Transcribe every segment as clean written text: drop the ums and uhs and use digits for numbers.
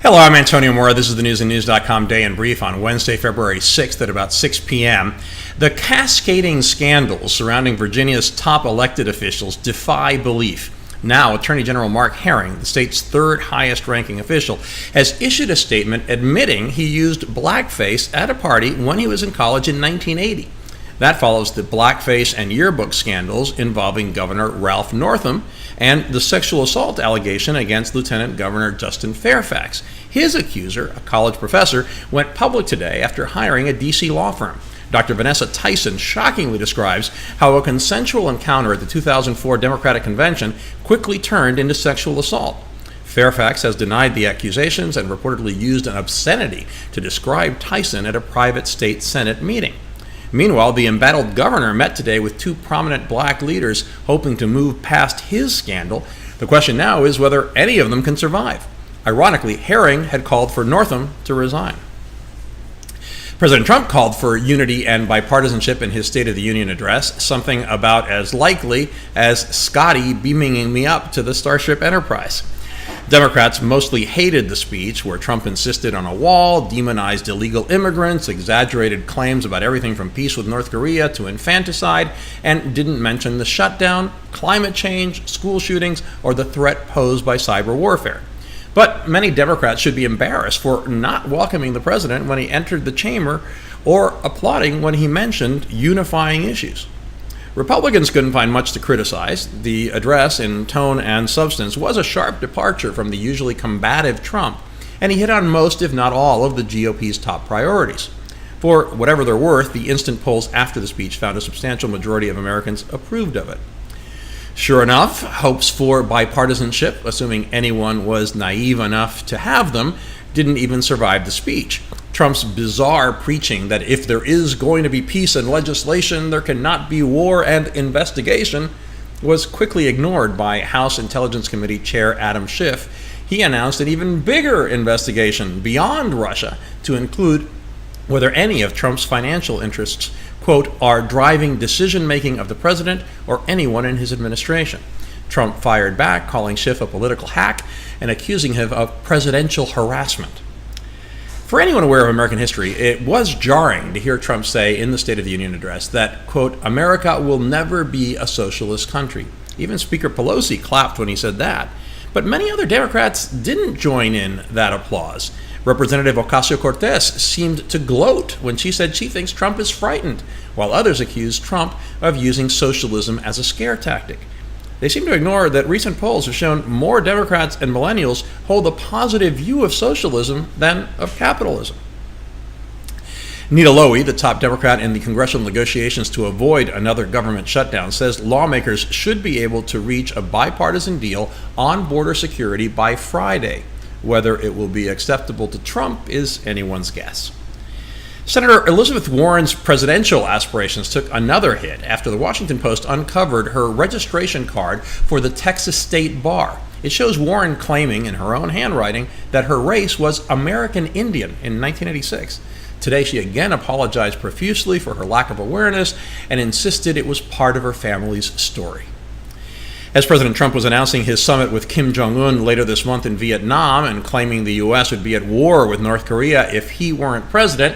Hello, I'm Antonio Mora. This is the News and News.com Day in Brief on Wednesday, February 6th at about 6 p.m. The cascading scandals surrounding Virginia's top elected officials defy belief. Now, Attorney General Mark Herring, the state's third highest ranking official, has issued a statement admitting he used blackface at a party when he was in college in 1980. That follows the blackface and yearbook scandals involving Governor Ralph Northam and the sexual assault allegation against Lieutenant Governor Justin Fairfax. His accuser, a college professor, went public today after hiring a D.C. law firm. Dr. Vanessa Tyson shockingly describes how a consensual encounter at the 2004 Democratic Convention quickly turned into sexual assault. Fairfax has denied the accusations and reportedly used an obscenity to describe Tyson at a private state Senate meeting. Meanwhile, the embattled governor met today with two prominent black leaders hoping to move past his scandal. The question now is whether any of them can survive. Ironically, Herring had called for Northam to resign. President Trump called for unity and bipartisanship in his State of the Union address, something about as likely as Scotty beaming me up to the Starship Enterprise. Democrats mostly hated the speech, where Trump insisted on a wall, demonized illegal immigrants, exaggerated claims about everything from peace with North Korea to infanticide, and didn't mention the shutdown, climate change, school shootings, or the threat posed by cyber warfare. But many Democrats should be embarrassed for not welcoming the president when he entered the chamber or applauding when he mentioned unifying issues. Republicans couldn't find much to criticize. The address, in tone and substance, was a sharp departure from the usually combative Trump, and he hit on most, if not all, of the GOP's top priorities. For whatever they're worth, the instant polls after the speech found a substantial majority of Americans approved of it. Sure enough, hopes for bipartisanship, assuming anyone was naive enough to have them, didn't even survive the speech. Trump's bizarre preaching that if there is going to be peace and legislation, there cannot be war and investigation was quickly ignored by House Intelligence Committee Chair Adam Schiff. He announced an even bigger investigation beyond Russia to include whether any of Trump's financial interests, quote, are driving decision-making of the president or anyone in his administration. Trump fired back, calling Schiff a political hack and accusing him of presidential harassment. For anyone aware of American history, it was jarring to hear Trump say in the State of the Union address that, quote, America will never be a socialist country. Even Speaker Pelosi clapped when he said that. But many other Democrats didn't join in that applause. Representative Ocasio-Cortez seemed to gloat when she said she thinks Trump is frightened, while others accused Trump of using socialism as a scare tactic. They seem to ignore that recent polls have shown more Democrats and millennials hold a positive view of socialism than of capitalism. Nita Lowey, the top Democrat in the congressional negotiations to avoid another government shutdown, says lawmakers should be able to reach a bipartisan deal on border security by Friday. Whether it will be acceptable to Trump is anyone's guess. Senator Elizabeth Warren's presidential aspirations took another hit after the Washington Post uncovered her registration card for the Texas State Bar. It shows Warren claiming in her own handwriting that her race was American Indian in 1986. Today, she again apologized profusely for her lack of awareness and insisted it was part of her family's story. As President Trump was announcing his summit with Kim Jong-un later this month in Vietnam and claiming the U.S. would be at war with North Korea if he weren't president,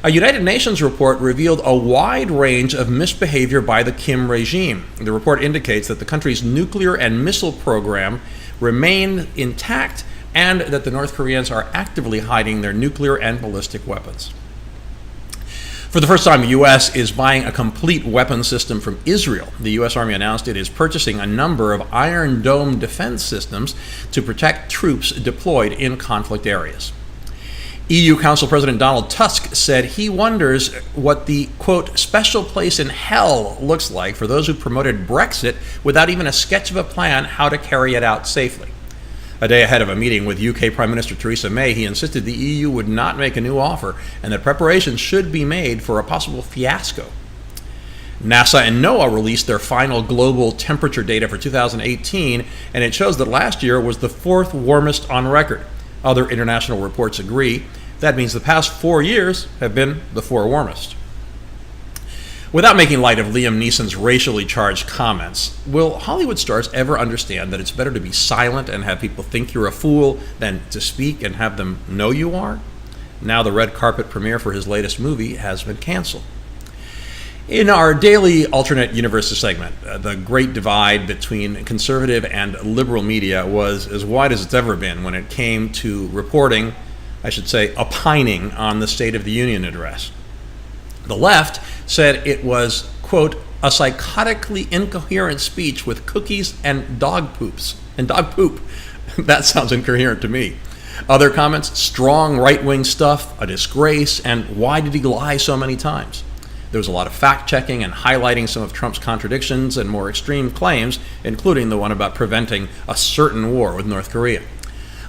a United Nations report revealed a wide range of misbehavior by the Kim regime. The report indicates that the country's nuclear and missile program remain intact and that the North Koreans are actively hiding their nuclear and ballistic weapons. For the first time, the U.S. is buying a complete weapon system from Israel. The U.S. Army announced it is purchasing a number of Iron Dome defense systems to protect troops deployed in conflict areas. EU Council President Donald Tusk said he wonders what the, quote, special place in hell looks like for those who promoted Brexit without even a sketch of a plan how to carry it out safely. A day ahead of a meeting with UK Prime Minister Theresa May, he insisted the EU would not make a new offer and that preparations should be made for a possible fiasco. NASA and NOAA released their final global temperature data for 2018, and it shows that last year was the fourth warmest on record. Other international reports agree. That means the past 4 years have been the four warmest. Without making light of Liam Neeson's racially charged comments, will Hollywood stars ever understand that it's better to be silent and have people think you're a fool than to speak and have them know you are? Now the red carpet premiere for his latest movie has been canceled. In our daily alternate universes segment, the great divide between conservative and liberal media was as wide as it's ever been when it came to reporting, I should say, opining on the State of the Union address. The left said it was, quote, a psychotically incoherent speech with cookies and dog poop. That sounds incoherent to me. Other comments, strong right-wing stuff, a disgrace, and why did he lie so many times? There was a lot of fact-checking and highlighting some of Trump's contradictions and more extreme claims, including the one about preventing a certain war with North Korea.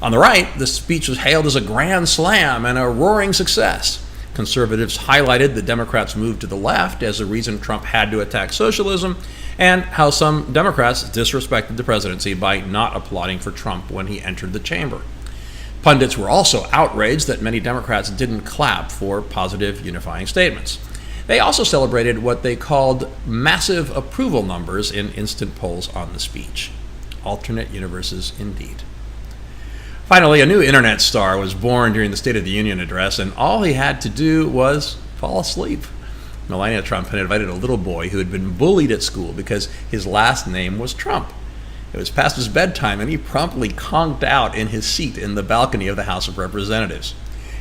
On the right, the speech was hailed as a grand slam and a roaring success. Conservatives highlighted the Democrats' move to the left as a reason Trump had to attack socialism, and how some Democrats disrespected the presidency by not applauding for Trump when he entered the chamber. Pundits were also outraged that many Democrats didn't clap for positive unifying statements. They also celebrated what they called massive approval numbers in instant polls on the speech. Alternate universes indeed. Finally, a new internet star was born during the State of the Union address, and all he had to do was fall asleep. Melania Trump had invited a little boy who had been bullied at school because his last name was Trump. It was past his bedtime, and he promptly conked out in his seat in the balcony of the House of Representatives.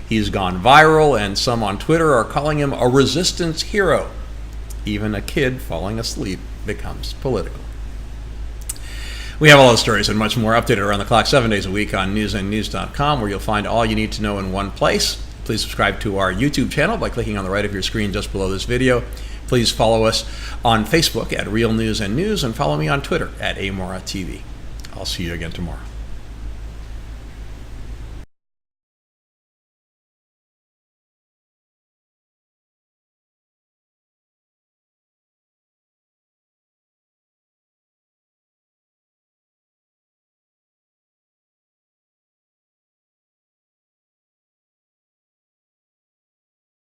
He's gone viral, and some on Twitter are calling him a resistance hero. Even a kid falling asleep becomes political. We have all those stories and much more updated around the clock 7 days a week on newsandnews.com, where you'll find all you need to know in one place. Please subscribe to our YouTube channel by clicking on the right of your screen just below this video. Please follow us on Facebook at Real News and News, and follow me on Twitter at AMoraTV. I'll see you again tomorrow.